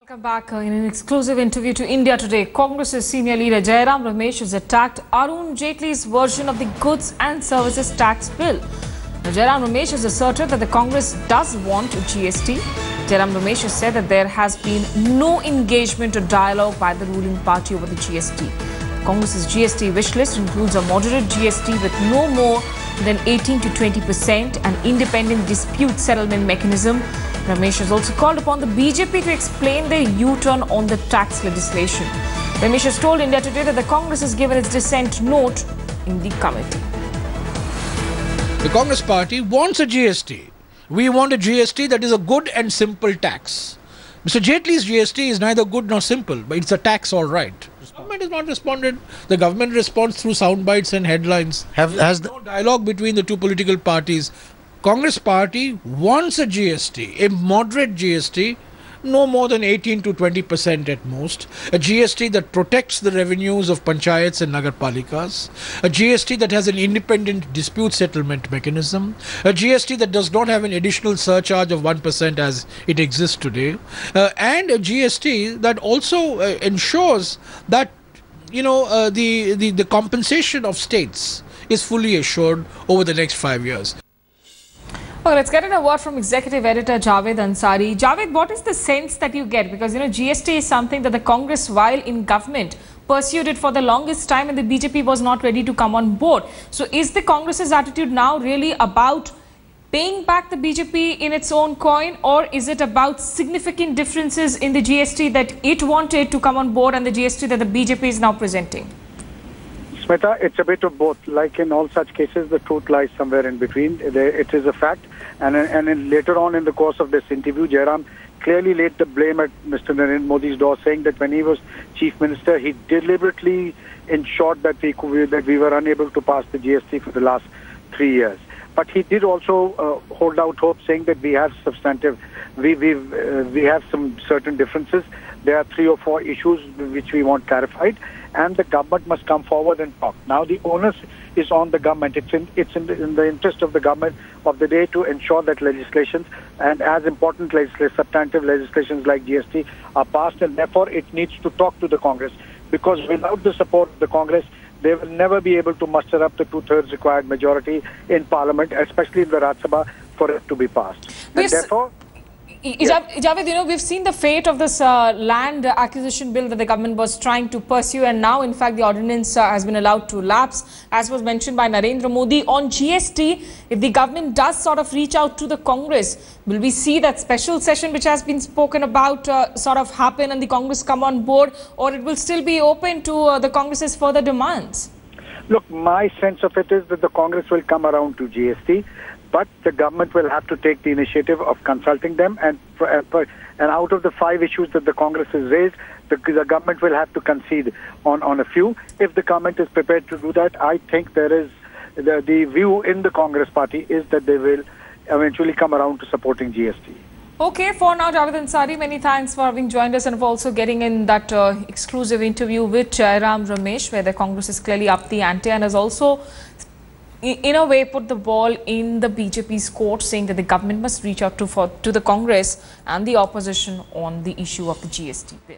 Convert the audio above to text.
Welcome back. In an exclusive interview to India Today, Congress's senior leader Jairam Ramesh has attacked Arun Jaitley's version of the Goods and Services Tax Bill. Now, Jairam Ramesh has asserted that the Congress does want GST. Jairam Ramesh has said that there has been no engagement or dialogue by the ruling party over the GST. Congress's GST wish list includes a moderate GST with no more than 18 to 20%, an independent dispute settlement mechanism. Ramesh has also called upon the BJP to explain their U-turn on the tax legislation. Ramesh has told India Today that the Congress has given its dissent note in the committee. The Congress party wants a GST. We want a GST that is a good and simple tax. Mr. Jaitley's GST is neither good nor simple, but it's a tax all right. The government has not responded. The government responds through sound bites and headlines. Has no dialogue between the two political parties. Congress party wants a GST, a moderate GST, no more than 18 to 20% at most, a GST that protects the revenues of panchayats and nagarpalikas, a GST that has an independent dispute settlement mechanism, a GST that does not have an additional surcharge of 1% as it exists today, and a GST that also ensures that the compensation of states is fully assured over the next 5 years. Well, let's get a word from Executive Editor Javed Ansari. Javed, what is the sense that you get? Because, GST is something that the Congress, while in government, pursued it for the longest time and the BJP was not ready to come on board. So is the Congress's attitude now really about paying back the BJP in its own coin, or is it about significant differences in the GST that it wanted to come on board and the GST that the BJP is now presenting? Smita, it's a bit of both. Like in all such cases, the truth lies somewhere in between. It is a fact. And later on in the course of this interview, Jairam clearly laid the blame at Mr. Narendra Modi's door, saying that when he was Chief Minister, he deliberately ensured that we were unable to pass the GST for the last 3 years. But he did also hold out hope, saying that we have we have some certain differences. There are 3 or 4 issues which we want clarified, and the government must come forward and talk. Now the onus is on the government. It's in the interest of the government of the day to ensure that legislations, and as important substantive legislations like GST, are passed, and therefore it needs to talk to the Congress, because without the support of the Congress, they will never be able to muster up the 2/3 required majority in Parliament, especially in the Rajya Sabha, for it to be passed. And therefore, Javed, we've seen the fate of this land acquisition bill that the government was trying to pursue, and now, in fact, the ordinance has been allowed to lapse, as was mentioned by Narendra Modi. On GST, if the government does sort of reach out to the Congress, will we see that special session which has been spoken about sort of happen and the Congress come on board, or it will still be open to the Congress's further demands? Look, my sense of it is that the Congress will come around to GST, but the government will have to take the initiative of consulting them, and out of the 5 issues that the Congress has raised, the government will have to concede on a few. If the government is prepared to do that, I think there is the view in the Congress party is that they will eventually come around to supporting GST. Okay, for now, Javed Ansari, many thanks for having joined us and for also getting in that exclusive interview with Jairam Ramesh, where the Congress is clearly up the ante and has also, in a way, put the ball in the BJP's court, saying that the government must reach out to the Congress and the opposition on the issue of the GST bill.